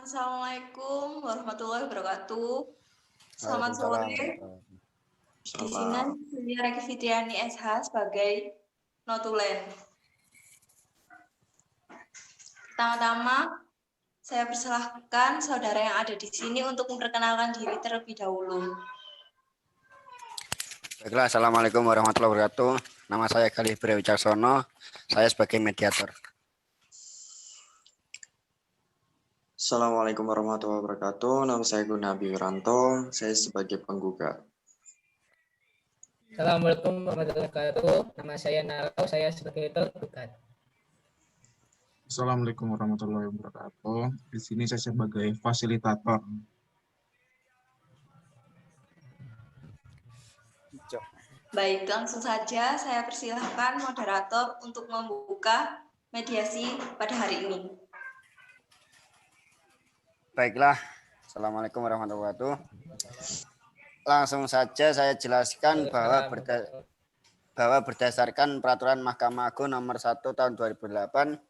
Assalamualaikum warahmatullahi wabarakatuh. Selamat Waalaikumsalam. sore. Di sini saya Reki Fitriani SH sebagai notulen. Pertama-tama, saya persilahkan saudara yang ada di sini untuk memperkenalkan diri terlebih dahulu. Baiklah, Assalamualaikum warahmatullahi wabarakatuh. Nama saya Galih Wicaksono. Saya sebagai mediator. Assalamualaikum warahmatullahi wabarakatuh. Nama saya Gunabi Wiranto. Saya sebagai penggugat. Assalamualaikum warahmatullahi wabarakatuh. Nama saya Narau. Saya sebagai tergugat. Assalamualaikum warahmatullahi wabarakatuh. Di sini saya sebagai fasilitator. Baik, langsung saja saya persilahkan moderator untuk membuka mediasi pada hari ini. Baiklah, Assalamualaikum warahmatullahi wabarakatuh. Langsung saja saya jelaskan bahwa berdasarkan Peraturan Mahkamah Agung Nomor 1 Tahun 2008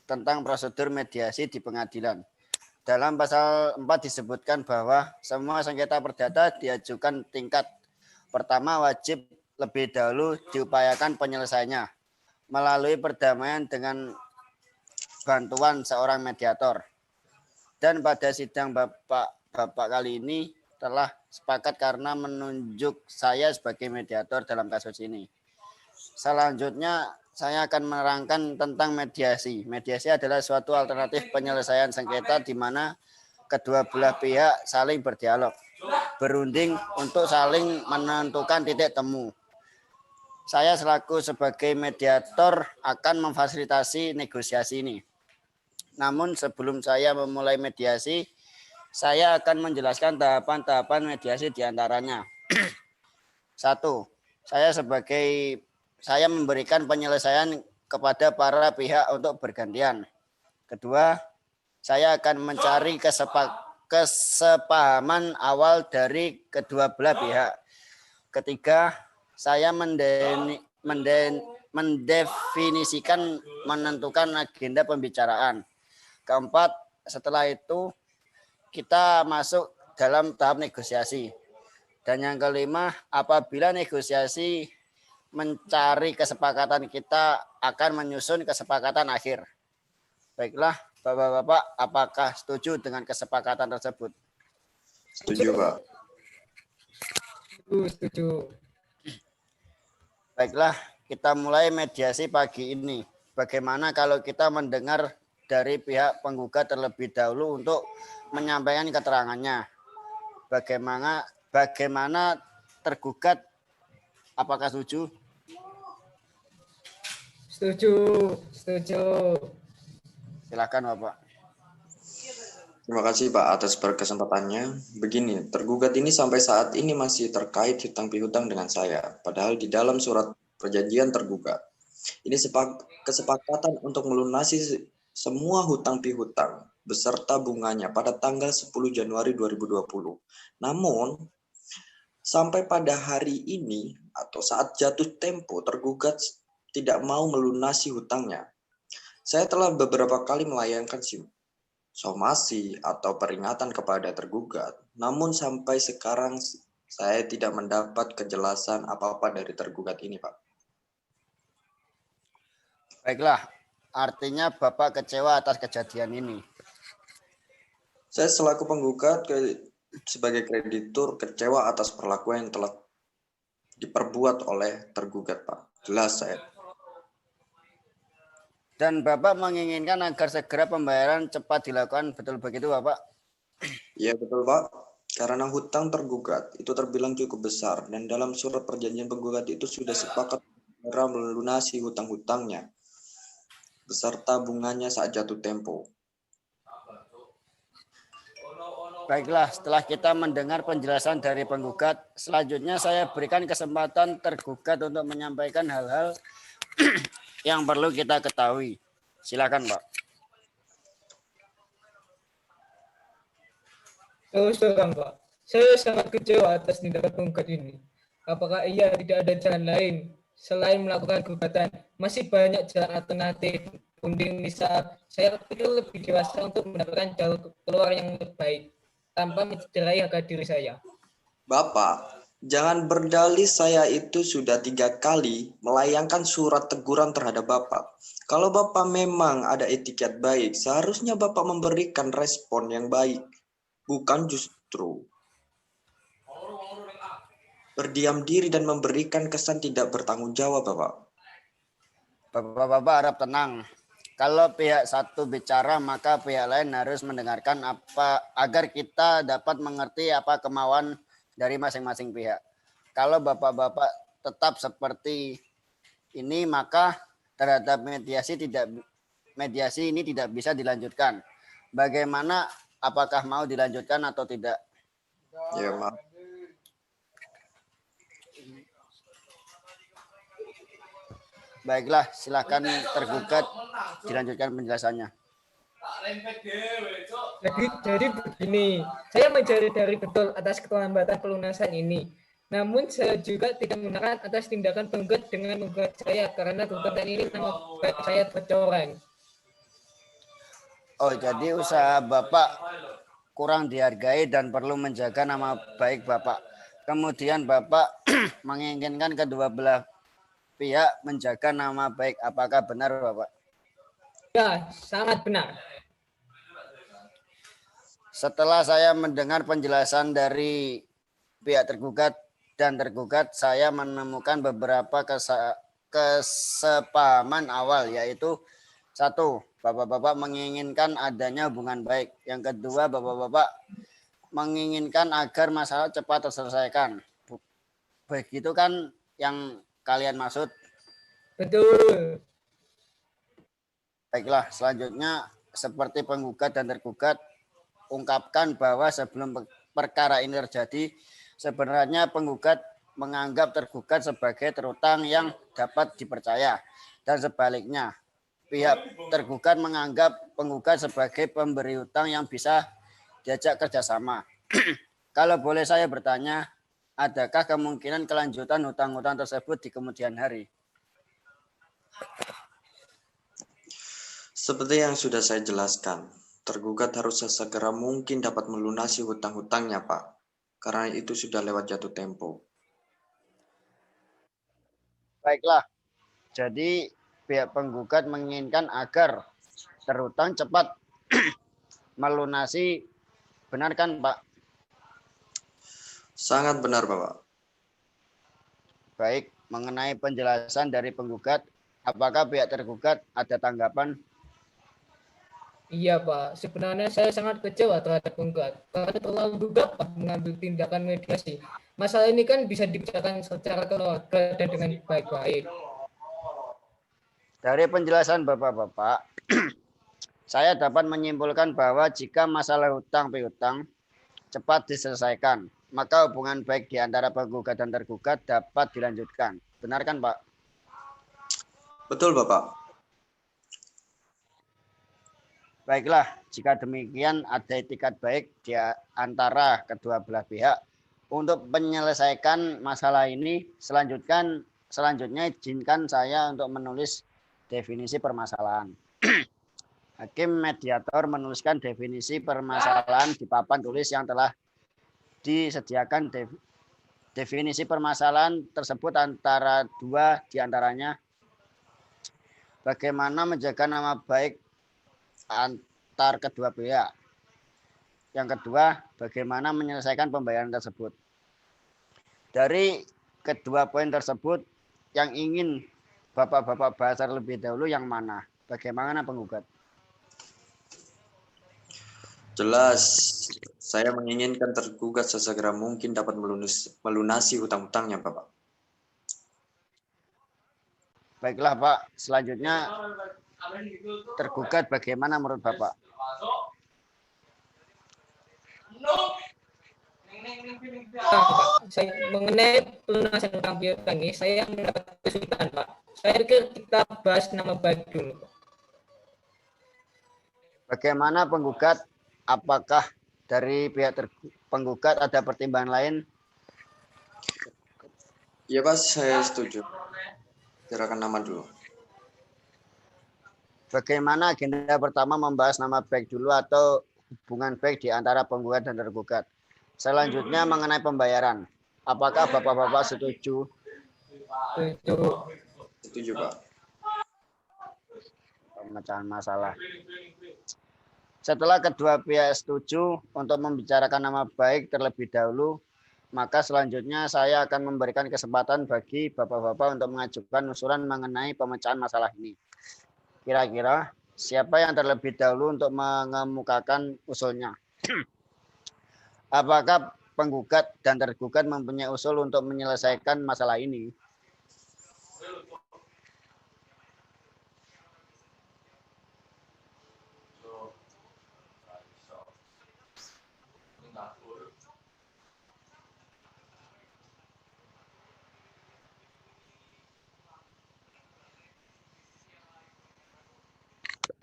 tentang prosedur mediasi di pengadilan. Dalam pasal 4 disebutkan bahwa semua sengketa perdata diajukan tingkat pertama wajib lebih dahulu diupayakan penyelesaiannya melalui perdamaian dengan bantuan seorang mediator. Dan pada sidang Bapak kali ini telah sepakat karena menunjuk saya sebagai mediator dalam kasus ini. Selanjutnya saya akan menerangkan tentang mediasi. Mediasi adalah suatu alternatif penyelesaian sengketa di mana kedua belah pihak saling berdialog, berunding untuk saling menentukan titik temu. Saya selaku sebagai mediator akan memfasilitasi negosiasi ini. Namun sebelum saya memulai mediasi, saya akan menjelaskan tahapan-tahapan mediasi diantaranya. 1. Saya memberikan penyelesaian kepada para pihak untuk bergantian. Kedua, saya akan mencari kesepahaman awal dari kedua belah pihak. Ketiga, saya mendefinisikan menentukan agenda pembicaraan. Keempat, setelah itu kita masuk dalam tahap negosiasi. Dan yang kelima, apabila negosiasi mencari kesepakatan, kita akan menyusun kesepakatan akhir. Baiklah, Bapak-bapak, apakah setuju dengan kesepakatan tersebut? Setuju, Pak. Setuju. Baiklah, kita mulai mediasi pagi ini. Bagaimana kalau kita mendengar dari pihak penggugat terlebih dahulu untuk menyampaikan keterangannya? Bagaimana tergugat? Apakah setuju? Setuju. Silakan, Bapak. Terima kasih, Pak, atas kesempatannya. Begini, tergugat ini sampai saat ini masih terkait hutang piutang dengan saya. Padahal di dalam surat perjanjian tergugat, ini kesepakatan untuk melunasi semua hutang piutang beserta bunganya pada tanggal 10 Januari 2020. Namun, sampai pada hari ini atau saat jatuh tempo, tergugat tidak mau melunasi hutangnya. Saya telah beberapa kali melayangkan somasi atau peringatan kepada tergugat, namun sampai sekarang saya tidak mendapat kejelasan apa-apa dari tergugat ini, Pak. Baiklah, artinya Bapak kecewa atas kejadian ini. Saya selaku penggugat sebagai kreditur kecewa atas perlakuan yang telah diperbuat oleh tergugat, Pak. Jelas saya. Dan Bapak menginginkan agar segera pembayaran cepat dilakukan, betul begitu, Bapak? Iya, betul, Pak. Karena hutang tergugat itu terbilang cukup besar, dan dalam surat perjanjian penggugat itu sudah sepakat segera melunasi hutang-hutangnya beserta bunganya saat jatuh tempo. Baiklah, setelah kita mendengar penjelasan dari penggugat, selanjutnya saya berikan kesempatan tergugat untuk menyampaikan hal-hal yang perlu kita ketahui. Silakan, Pak. Silakan, Pak. Saya sangat kecewa atas tindakan penggugat ini. Apakah ia tidak ada jalan lain selain melakukan gugatan? Masih banyak jalan alternatif berunding di saat saya pikir lebih dewasa untuk mendapatkan jalur keluar yang lebih baik tanpa mencederai harga diri saya. Bapak, jangan berdalih saya itu sudah 3 kali melayangkan surat teguran terhadap Bapak. Kalau Bapak memang ada etiket baik, seharusnya Bapak memberikan respon yang baik, bukan justru berdiam diri dan memberikan kesan tidak bertanggung jawab, Bapak. Bapak-bapak harap tenang. Kalau pihak satu bicara, maka pihak lain harus mendengarkan apa agar kita dapat mengerti apa kemauan dari masing-masing pihak. Kalau bapak-bapak tetap seperti ini, maka terhadap mediasi ini tidak bisa dilanjutkan. Bagaimana, apakah mau dilanjutkan atau tidak? Ya, maaf. Baiklah, silakan tergugat dilanjutkan penjelasannya. Jadi begini, saya menyadari betul atas keterlambatan pelunasan ini. Namun saya juga tidak menggunakan atas tindakan penggugat dengan menggugat saya karena gugatan ini nama baik saya tercoreng. Oh, jadi usaha Bapak kurang dihargai dan perlu menjaga nama baik Bapak. Kemudian Bapak menginginkan kedua belah pihak menjaga nama baik. Apakah benar Bapak? Ya, sangat benar. Setelah saya mendengar penjelasan dari pihak tergugat dan tergugat, saya menemukan beberapa kesepahaman awal, yaitu satu, Bapak-bapak menginginkan adanya hubungan baik. Yang kedua, Bapak-bapak menginginkan agar masalah cepat terselesaikan. Begitu kan yang kalian maksud? Betul. Baiklah, selanjutnya seperti penggugat dan tergugat ungkapkan bahwa sebelum perkara ini terjadi, sebenarnya penggugat menganggap tergugat sebagai terutang yang dapat dipercaya dan sebaliknya. Pihak tergugat menganggap penggugat sebagai pemberi hutang yang bisa diajak kerjasama. Kalau boleh saya bertanya, adakah kemungkinan kelanjutan hutang-hutang tersebut di kemudian hari? Seperti yang sudah saya jelaskan, tergugat harus sesegera mungkin dapat melunasi hutang-hutangnya, Pak. Karena itu sudah lewat jatuh tempo. Baiklah, jadi pihak penggugat menginginkan agar terhutang cepat melunasi, benar kan Pak? Sangat benar, Bapak. Baik, mengenai penjelasan dari penggugat, apakah pihak tergugat ada tanggapan? Iya Pak, sebenarnya saya sangat kecewa terhadap penggugat karena terlalu gegabah mengambil tindakan mediasi. Masalah ini kan bisa dibicarakan secara keluarga dan dengan baik-baik. Dari penjelasan Bapak-bapak, saya dapat menyimpulkan bahwa jika masalah hutang piutang cepat diselesaikan, maka hubungan baik di antara penggugat dan tergugat dapat dilanjutkan. Benar kan Pak? Betul, Bapak. Baiklah, jika demikian ada etikat baik di antara kedua belah pihak untuk menyelesaikan masalah ini. Selanjutnya izinkan saya untuk menulis definisi permasalahan. Hakim mediator menuliskan definisi permasalahan di papan tulis yang telah disediakan. Definisi permasalahan tersebut antara dua diantaranya bagaimana menjaga nama baik antar kedua pihak. Yang kedua, bagaimana menyelesaikan pembayaran tersebut. Dari kedua poin tersebut, yang ingin Bapak-bapak bahas terlebih dahulu yang mana? Bagaimana penggugat? Jelas, saya menginginkan tergugat sesegera mungkin dapat melunasi hutang-hutangnya, Bapak. Baiklah Pak, selanjutnya tergugat bagaimana menurut Bapak? Saya mengenai pelunasan hutang piutang ini, saya mendapat kesulitan Pak. Saya pikir kita bahas nama baik dulu. Bagaimana penggugat? Apakah dari pihak penggugat ada pertimbangan lain? Ya, Pak, saya setuju. Silakan nama dulu. Bagaimana agenda pertama membahas nama baik dulu atau hubungan baik di antara penggugat dan tergugat. Selanjutnya mengenai pembayaran. Apakah Bapak-Bapak setuju? Setuju. Setuju, Pak. Pemecahan masalah. Setelah kedua pihak setuju untuk membicarakan nama baik terlebih dahulu, maka selanjutnya saya akan memberikan kesempatan bagi Bapak-Bapak untuk mengajukan usulan mengenai pemecahan masalah ini. Kira-kira siapa yang terlebih dahulu untuk mengemukakan usulnya? Apakah penggugat dan tergugat mempunyai usul untuk menyelesaikan masalah ini?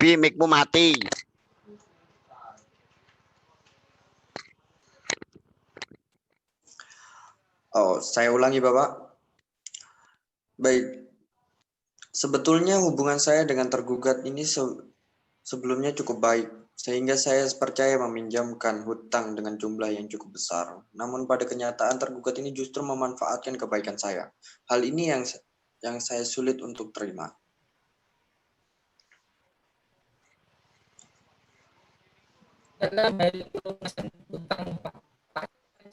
Mikmu mati. Oh, saya ulangi, Bapak. Baik. Sebetulnya hubungan saya dengan tergugat ini sebelumnya cukup baik, sehingga saya percaya meminjamkan hutang dengan jumlah yang cukup besar. Namun pada kenyataan tergugat ini justru memanfaatkan kebaikan saya. Hal ini yang saya sulit untuk terima. Karena dari pelunasan hutang Pak,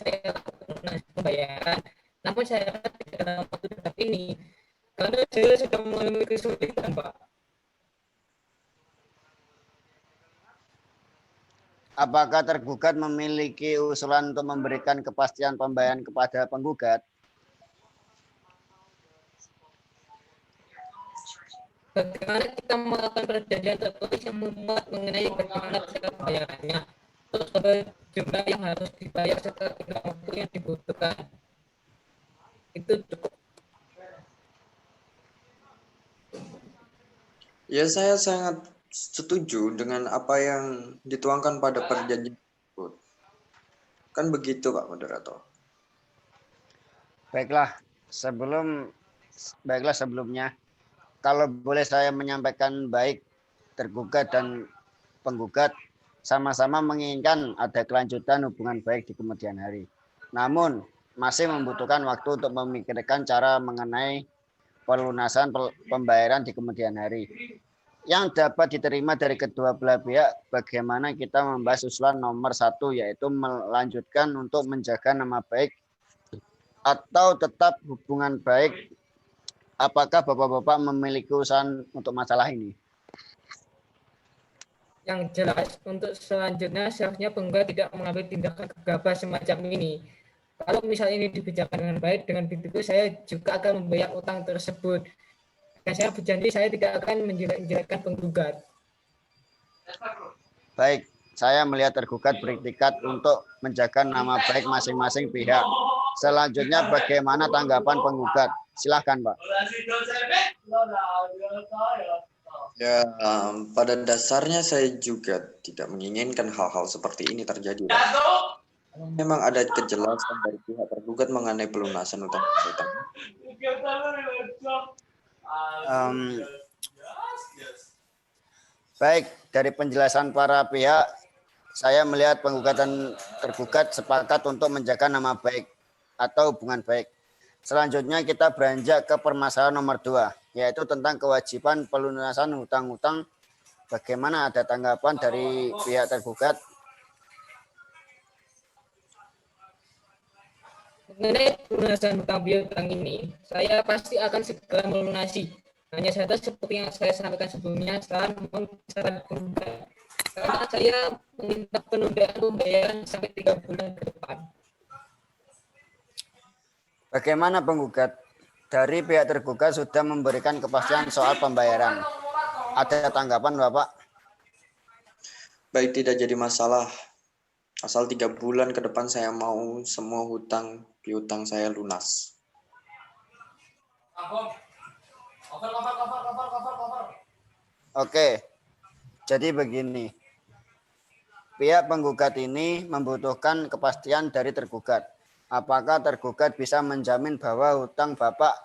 saya lakukan pembayaran, namun saya tidak dalam waktu dekat ini karena saya sedang mengalami kesulitan, Pak. Apakah tergugat memiliki usulan untuk memberikan kepastian pembayaran kepada penggugat? Bagaimana kita melakukan perjanjian tertulis yang memuat mengenai bagaimana cara pembayarannya, terus ada jumlah yang harus dibayar setelah tenggang waktu yang dibutuhkan. Itu cukup. Ya, saya sangat setuju dengan apa yang dituangkan pada perjanjian tersebut. Kan begitu, Pak Moderator. Baiklah, sebelumnya, kalau boleh saya menyampaikan baik tergugat dan penggugat sama-sama menginginkan ada kelanjutan hubungan baik di kemudian hari. Namun, masih membutuhkan waktu untuk memikirkan cara mengenai pelunasan pembayaran di kemudian hari. Yang dapat diterima dari kedua belah pihak, bagaimana kita membahas usulan nomor 1, yaitu melanjutkan untuk menjaga nama baik atau tetap hubungan baik. Apakah Bapak-Bapak memiliki usaha untuk masalah ini? Yang jelas, untuk selanjutnya seharusnya penggugat tidak mengambil tindakan gegabah semacam ini. Kalau misalnya ini dibicarakan dengan baik, dengan begitu saya juga akan membayar utang tersebut. Dan saya berjanji saya tidak akan menjelek-jelekkan penggugat. Baik, saya melihat tergugat beriktikat untuk menjaga nama baik masing-masing pihak. Selanjutnya bagaimana tanggapan penggugat? Silahkan, Pak. Ya, pada dasarnya saya juga tidak menginginkan hal-hal seperti ini terjadi, Pak. Memang ada kejelasan dari pihak tergugat mengenai pelunasan utang piutang. Baik, dari penjelasan para pihak, saya melihat penggugat dan tergugat sepakat untuk menjaga nama baik atau hubungan baik. Selanjutnya kita beranjak ke permasalahan nomor 2, yaitu tentang kewajiban pelunasan hutang-hutang. Bagaimana, ada tanggapan dari pihak tergugat? Mengenai pelunasan hutang piutang ini, saya pasti akan segera melunasi. Hanya saja seperti yang saya sampaikan sebelumnya, saya mohon saran penggugat. Karena saya meminta penundaan pembayaran sampai 3 bulan ke depan. Bagaimana penggugat? Dari pihak tergugat sudah memberikan kepastian soal pembayaran. Ada tanggapan, Bapak? Baik, tidak jadi masalah. Asal 3 bulan ke depan saya mau semua hutang piutang saya lunas. Oke, jadi begini. Pihak penggugat ini membutuhkan kepastian dari tergugat. Apakah tergugat bisa menjamin bahwa hutang Bapak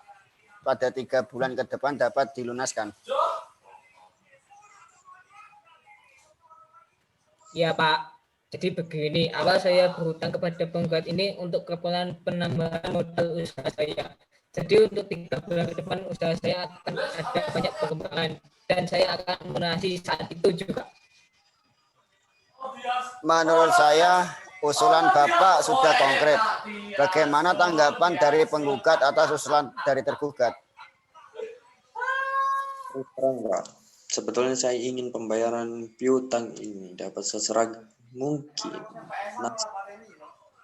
pada 3 bulan ke depan dapat dilunaskan? Ya Pak, jadi begini, awal saya berhutang kepada penggugat ini untuk keperluan penambahan modal usaha saya. Jadi untuk 3 bulan ke depan usaha saya akan ada banyak perkembangan dan saya akan melunasi saat itu juga. Menurut saya, usulan Bapak sudah konkret. Bagaimana tanggapan dari penggugat atas usulan dari tergugat? Terus terang, Pak, sebetulnya saya ingin pembayaran piutang ini dapat sesegera mungkin. Nah,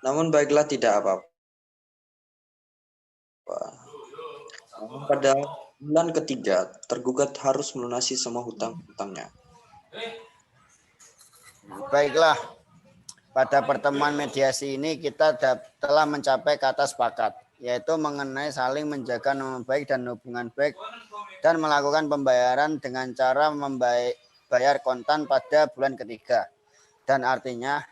namun baiklah, tidak apa-apa. Namun pada bulan ketiga, tergugat harus melunasi semua hutang-hutangnya. Baiklah, pada pertemuan mediasi ini kita telah mencapai kata sepakat, yaitu mengenai saling menjaga nama baik dan hubungan baik dan melakukan pembayaran dengan cara membayar kontan pada bulan ketiga. Dan artinya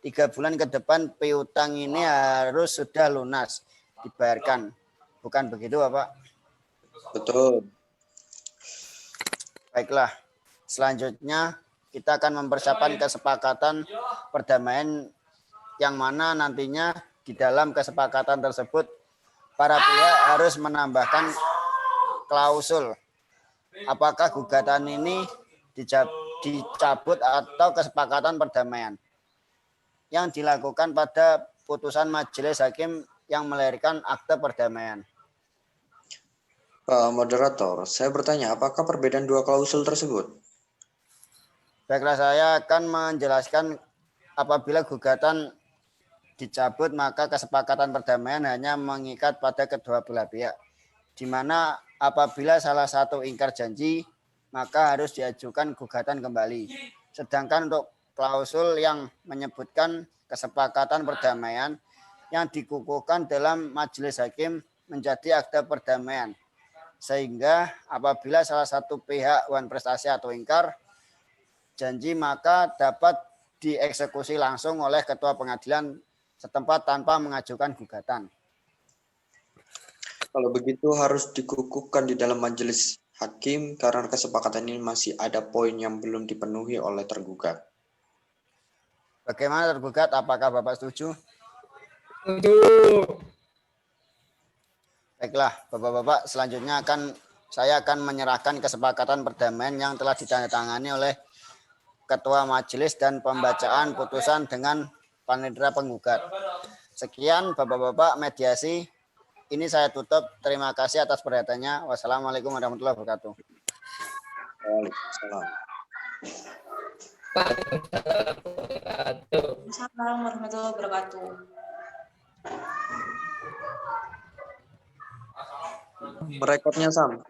3 bulan ke depan piutang ini harus sudah lunas dibayarkan. Bukan begitu, Bapak? Betul. Baiklah, selanjutnya kita akan mempersiapkan kesepakatan perdamaian yang mana nantinya di dalam kesepakatan tersebut para pihak harus menambahkan klausul apakah gugatan ini dicabut atau kesepakatan perdamaian yang dilakukan pada putusan majelis hakim yang melahirkan akte perdamaian. Pak Moderator, saya bertanya, apakah perbedaan dua klausul tersebut? Baiklah, saya akan menjelaskan apabila gugatan dicabut maka kesepakatan perdamaian hanya mengikat pada kedua belah pihak, di mana apabila salah satu ingkar janji maka harus diajukan gugatan kembali. Sedangkan untuk klausul yang menyebutkan kesepakatan perdamaian yang dikukuhkan dalam majelis hakim menjadi akte perdamaian. Sehingga apabila salah satu pihak wan prestasi atau ingkar janji maka dapat dieksekusi langsung oleh ketua pengadilan setempat tanpa mengajukan gugatan. Kalau begitu harus dikukuhkan di dalam majelis hakim karena kesepakatan ini masih ada poin yang belum dipenuhi oleh tergugat. Bagaimana tergugat? Apakah Bapak setuju? Setuju. Baiklah, Bapak-bapak, selanjutnya saya akan menyerahkan kesepakatan perdamaian yang telah ditandatangani oleh ketua majelis dan pembacaan putusan dengan panitera penggugat. Sekian Bapak-bapak mediasi. Ini saya tutup. Terima kasih atas perhatiannya. Wassalamualaikum warahmatullahi wabarakatuh. Waalaikumsalam. Assalamualaikum warahmatullahi wabarakatuh. Merekodnya Sam.